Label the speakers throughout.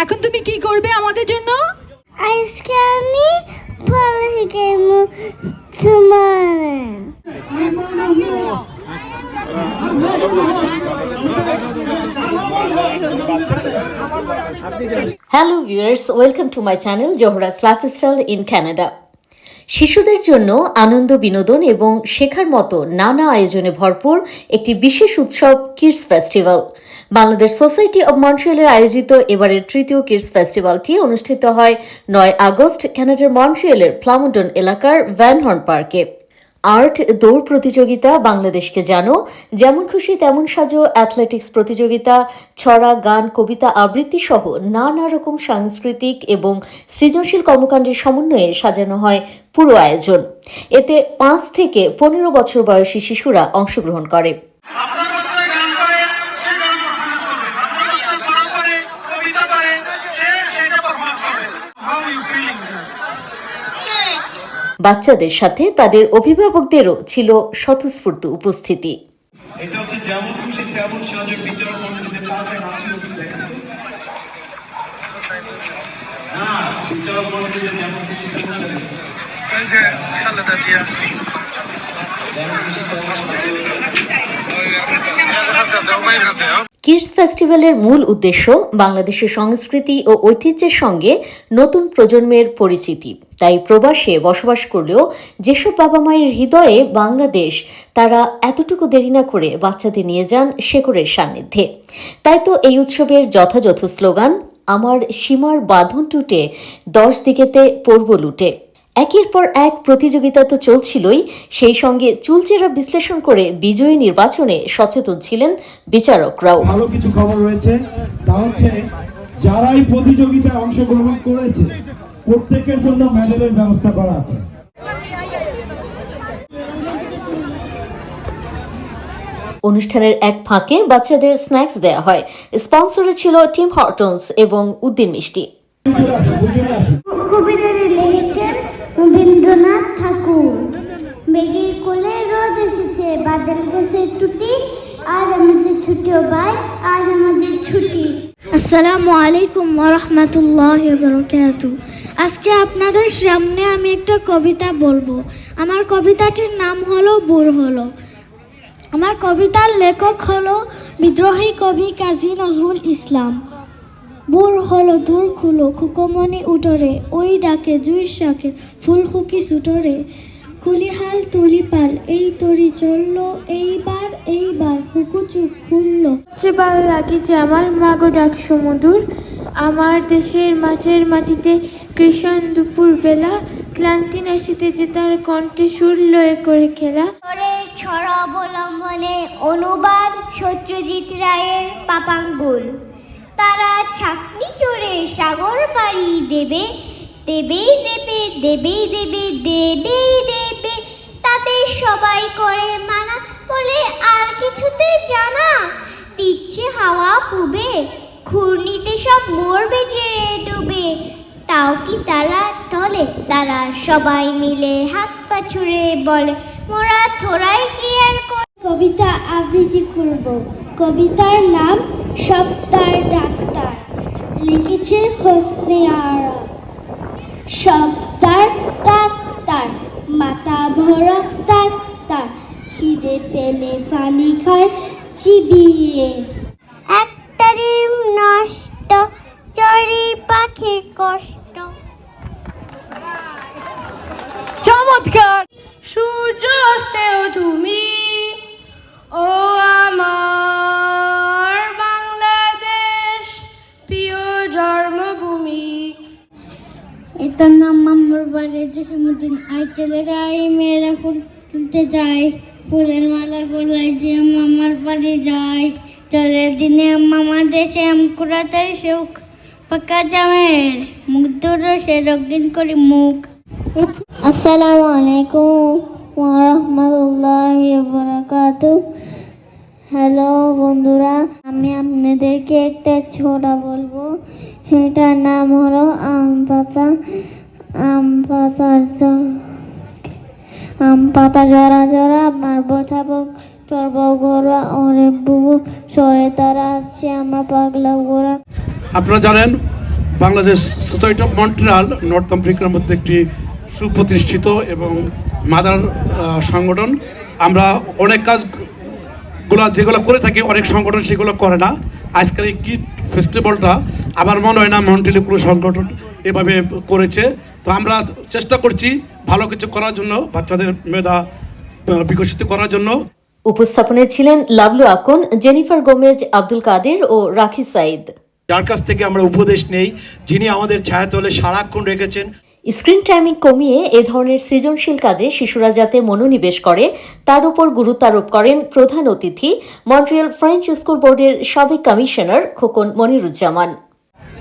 Speaker 1: এখন তুমি কি করবে আমাদের জন্য?
Speaker 2: আজকে আমি ভালো গেম তোমার
Speaker 3: Hello viewers, welcome to my channel Johra's Lifestyle in Canada. শিশুদের জন্য আনন্দ বিনোদন এবং শেখার মতো নানা আয়োজনে ভরপুর একটি বিশেষ উৎসব kids festival. Bangladesh society of মন্ট্রিয়ালের আয়োজিত এবারের তৃতীয় কিডস ফেস্টিভ্যালটি অনুষ্ঠিত হয় 9 আগস্ট কানাডার মন্ট্রিয়ালের প্লামোডন এলাকার ভ্যানহর্ন পার্কে। আর্ট, দৌড় প্রতিযোগিতা, বাংলাদেশকে জানো, যেমন খুশি তেমন সাজো, অ্যাথলেটিক্স প্রতিযোগিতা, ছড়া, গান, কবিতা আবৃত্তি সহ নানা রকম সাংস্কৃতিক এবং সৃজনশীল কর্মকাণ্ডের সমন্বয়ে সাজানো হয় পুরো আয়োজন। এতে 5 থেকে 15 বছর বয়সী শিশুরা অংশগ্রহণ করে। বাচ্চাদের সাথে তাদের অভিভাবকদেরও ছিল স্বতঃস্ফূর্ত উপস্থিতি।
Speaker 4: এটা হচ্ছে যেমন খুশি তেমন সাজে বিচারক মণ্ডলীতে চারজন আছে দেখেন না বিচারক মণ্ডলীতে যেমন খুশি তেমন সাজে এই যে খালেদা জিয়া
Speaker 3: কিডস ফেস্টিভ্যালের মূল উদ্দেশ্য বাংলাদেশের সংস্কৃতি ও ঐতিহ্যের সঙ্গে নতুন প্রজন্মের পরিচিতি। তাই প্রবাসে বসবাস করলেও যেসব বাবা মায়ের হৃদয়ে বাংলাদেশ, তারা এতটুকু দেরি না করে বাচ্চাদের নিয়ে যান শেকড়ের সান্নিধ্যে। তাই তো এই উৎসবের যথাযথ স্লোগান, আমার সীমার বাঁধন টুটে 10 দিকেতে পড়ব লুটে। একের পর এক প্রতিযোগিতা তো চলছিলই, সেই সঙ্গে চুলচেরা বিশ্লেষণ করে বিজয়ী নির্বাচনে সচেতন ছিলেন বিচারকরাও।
Speaker 5: ভালো কিছু খবর রয়েছে, তা হচ্ছে যারা এই প্রতিযোগিতায় অংশগ্রহণ করেছে প্রত্যেকের জন্য মেডেলের ব্যবস্থা করা আছে।
Speaker 3: অনুষ্ঠানের এক ফাঁকে বাচ্চাদের স্ন্যাক্স দেওয়া হয়। স্পন্সরে ছিল টিম হর্টনস এবং উদ্দিন মিষ্টি।
Speaker 2: কবিতাটি লিখেছেন রবীন্দ্রনাথ ঠাকুর। মেঘের কোলে রোদ এসেছে, বাদল গেছে টুটি, আজ আমাদের ছুটি ও ভাই, আজ আমাদের ছুটি। আসসালামু আলাইকুম ওয়া রাহমাতুল্লাহি ওয়া বারাকাতুহু। আজকে আপনাদের সামনে আমি একটা কবিতা বলবো। আমার কবিতাটির নাম হলো বুর হলো। আমার কবিতার লেখক হলো বিদ্রোহী কবি কাজী নজরুল ইসলাম। বুর হলো দূর খুলো খুকমনি উঠরে, ওই ডাকে জুই শাকে ফুল হুকি সুটরে, কুলিহাল তুলিপাল এই তরি চললো, এইবার হুকু চুপ খুললো।
Speaker 6: সবচেয়ে ভালো লাগিছে আমার মাগো ডাক সমুদূর, আমার দেশের মাঠের মাটিতে কৃষণ দুপুর বেলা, ক্লান্তি নাশিতে যে তার কণ্ঠে সুর লয়ে করে খেলা।
Speaker 2: ছড়া অবলম্বনে অনুবাদ সত্যজিৎ রায়ের পাপাঙ্গুল। তারা ছাকনি চড়ে সাগর পাড়ি দেবে, দেবেই দেবে, দেবেই দেবে, দেবেই দেবে, তাদের সবাই করে মানা, বলে আর কিছুতে জানা, দিচ্ছে হাওয়া পুবে, ঘূর্ণিতে সব মরবে যে ডুবে, তাও কি তারা টলে, তারা সবাই মিলে হাত পা ছুড়ে বলে, মোরা থোড়াই কি আর। কবিতা আবৃত্তি করব। কবিতার নাম সপ্তার ডাক্তার, লিখেছে হোসনে আরা। সপ্তার ডাক্তার, মাথা ভরা ডাক্তার, খিদে পেলে পানি খায় চিবিয়ে। একটা ডিম নষ্ট, চড়ি পাখি কষ্ট।
Speaker 1: চমৎকার।
Speaker 6: সূর্য অস্তেও তুমি, ও আমার বাংলাদেশ প্রিয় জন্মভূমি।
Speaker 2: এটার নাম আমার বাড়ি জসীমউদ্দিন। আই ছেলেরা আই মেয়েরা ফুল তুলতে যায়, ফুলের মালা গোলায় যে মামার বাড়ি যায়, চলের দিনে মামা দেশে আম কুড়াতে সুখ, পাকা জামের মুখ ধরে সে রঙিন করি মুখ। আসসালামু আলাইকুম ওয়া রাহমাতুল্লাহি ওয়া বারাকাতুহু। হ্যালো বন্ধুরা, আমি আপনাদেরকে একটা ছড়া বলবো। সেটার নাম হলো আম পাতা। আম পাতার
Speaker 7: আম পাতা জরা জরা মারবো থাবক চর্ব গোড়া ওরে বুবু সরে তারা আসছে আমার পাগলা গোড়া।
Speaker 5: আপনারা জানেন Bangladesh society of Montreal north আমেরিকার মধ্যে একটি সুপ্রতিষ্ঠিত এবং মাদার সংগঠন। আমরা অনেক কাজগুলো যেগুলো করে থাকি অনেক সংগঠন সেগুলো করে না। আজকের এই কিড ফেস্টিভ্যালটা আমার মনে হয় না মন্ট্রিয়ালের কোনো সংগঠন এভাবে করেছে। তো আমরা চেষ্টা করছি ভালো কিছু করার জন্য, বাচ্চাদের মেধা বিকশিত করার জন্য।
Speaker 3: উপস্থাপনায় ছিলেন লাবলু আকন, জেনিফার গোমেজ, আব্দুল কাদের ও রাখি সাইদ।
Speaker 8: যার কাছ থেকে আমরা উপদেশ নেই, যিনি আমাদের ছায়াতলে সারাক্ষণ রেখেছেন।
Speaker 3: স্ক্রিন টাইমিং কমিয়ে এ ধরনের সৃজনশীল কাজে শিশুরা যাতে মনোনিবেশ করে তার উপর গুরুত্ব আরোপ করেন প্রধান অতিথি মন্ট্রিয়াল ফ্রেঞ্চ স্কুল বোর্ডের সাবেক কমিশনার খোকন মনিরুজ্জামান।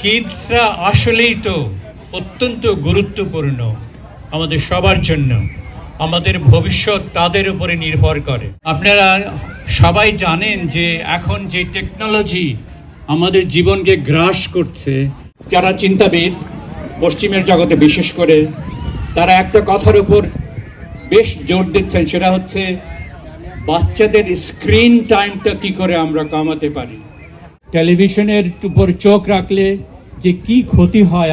Speaker 9: কিডসরা আসলেই তো অত্যন্ত গুরুত্বপূর্ণ আমাদের সবার জন্য। আমাদের ভবিষ্যৎ তাদের উপরে নির্ভর করে। আপনারা সবাই জানেন যে এখন যে টেকনোলজি আমাদের জীবনকে গ্রাস করছে, যারা চিন্তাবিদ পশ্চিমের জগতে বিশেষ করে, তারা একটা কথার উপর বেশ জোর দিচ্ছেন, সেটা হচ্ছে বাচ্চাদের স্ক্রিন টাইমটা কি করে আমরা কমাতে পারি। টেলিভিশনের উপর চোখ রাখলে যে কি ক্ষতি হয়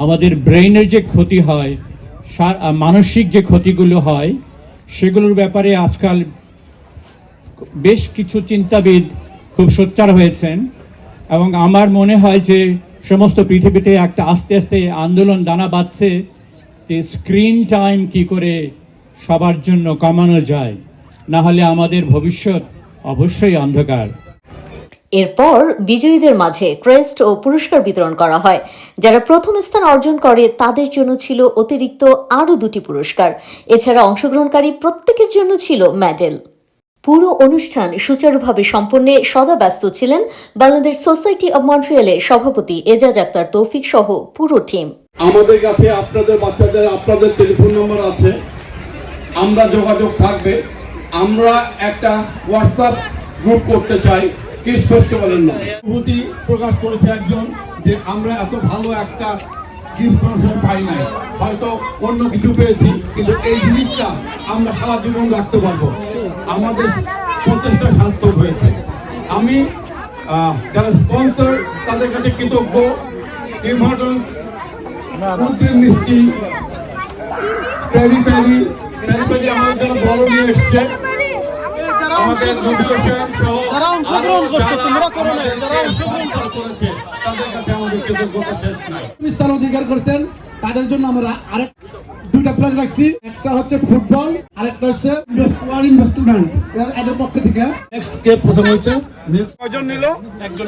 Speaker 9: আমাদের ব্রেইনের যে ক্ষতি হয়, মানসিক যে ক্ষতিগুলো হয়, সেগুলোর ব্যাপারে আজকাল বেশ কিছু চিন্তাবিদ খুব সোচ্চার হয়েছেন। এবং আমার মনে হয় যে সমস্ত পৃথিবীতে একটা আস্তে আস্তে আন্দোলন দানা বাঁধছে যে স্ক্রিন টাইম কি করে সবার জন্য কমানো যায়, না হলে আমাদের ভবিষ্যৎ অবশ্যই অন্ধকার।
Speaker 3: এরপর বিজয়ীদের মাঝে ক্রেস্ট ও পুরস্কার বিতরণ করা হয়। যারা প্রথম স্থান অর্জন করে তাদের জন্য ছিল অতিরিক্ত আরও 2টি পুরস্কার। এছাড়া অংশগ্রহণকারী প্রত্যেকের জন্য ছিল মেডেল। পুরো অনুষ্ঠান সুচারুভাবে সম্পন্নে সদা ব্যস্ত ছিলেন বাংলাদেশ সোসাইটি অব মন্ট্রিয়ালের সভাপতি এজাজ আক্তার তৌফিক সহ পুরো টিম।
Speaker 5: আমাদের কাছে আপনাদের বাচ্চাদের আপনাদের টেলিফোন নম্বর আছে, আমরা যোগাযোগ থাকবে। আমরা একটা হোয়াটসঅ্যাপ গ্রুপ করতে চাই কিডস ফেস্টিভ্যালের নাম। অনুভূতি প্রকাশ করেছে একজন যে আমরা এত ভালো একটা গিফট কোনো সময় পাই নাই, হয়তো অন্য কিছু পেয়েছি, কিন্তু এই জিনিসটা আমরা সারা জীবন রাখতে পারবো। আমাদের প্রচেষ্টা সার্থক হয়েছে। আমি যারা স্পন্সর তাদের কাছে কৃতজ্ঞ। ইম্পর্টেন্স উদ্দিন মিষ্টি, প্যারি প্যারি আমাদের যারা বড় নিয়ে এসছে, আমাদের রবি হোসেন সহ যারা অংশগ্রহণ করছে, তোমরা করো না, যারা অংশগ্রহণ করেছে তাদের কাছে আমাদের কৃতজ্ঞতা শেষ নাই। স্থান অধিকার করেছেন তাদের জন্য আমরা আরেক 2টা প্রাইজ রাখছি। একটা হচ্ছে ফুটবল, আরেকটা হচ্ছে ইনভেস্টমেন্ট এদের পক্ষ থেকে। নেক্সট কে প্রথম হয়েছে? নেক্সট কয়জন নিল? একজন।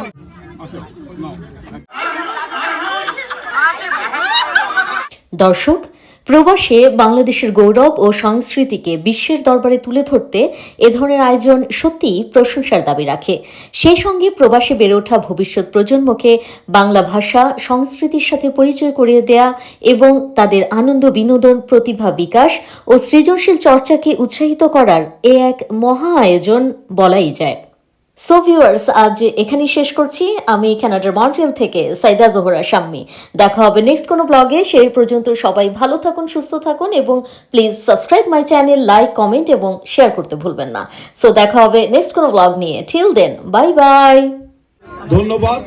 Speaker 3: দর্শক, প্রবাসে বাংলাদেশের গৌরব ও সংস্কৃতিকে বিশ্বের দরবারে তুলে ধরতে এ ধরনের আয়োজন সত্যিই প্রশংসার দাবি রাখে। সেই সঙ্গে প্রবাসে বেড়ে ওঠা ভবিষ্যৎ প্রজন্মকে বাংলা ভাষা সংস্কৃতির সাথে পরিচয় করিয়ে দেয়া এবং তাদের আনন্দ, বিনোদন, প্রতিভা বিকাশ ও সৃজনশীল চর্চাকে উৎসাহিত করার এ এক মহা আয়োজন বলাই যায়। সো ভিউয়ার্স, আজ এখানেই শেষ করছি। আমি কানাডার মন্ট্রিয়াল থেকে সাইদা জোহরা শাম্মী। দেখা হবে নেক্সট কোনো ব্লগে। সেই পর্যন্ত সবাই ভালো থাকুন, সুস্থ থাকুন এবং please subscribe my channel, like, comment এবং শেয়ার করতে ভুলবেন না। সো দেখা হবে নেক্সট কোনো ব্লগ নিয়ে। Till then, bye bye.
Speaker 5: ধন্যবাদ।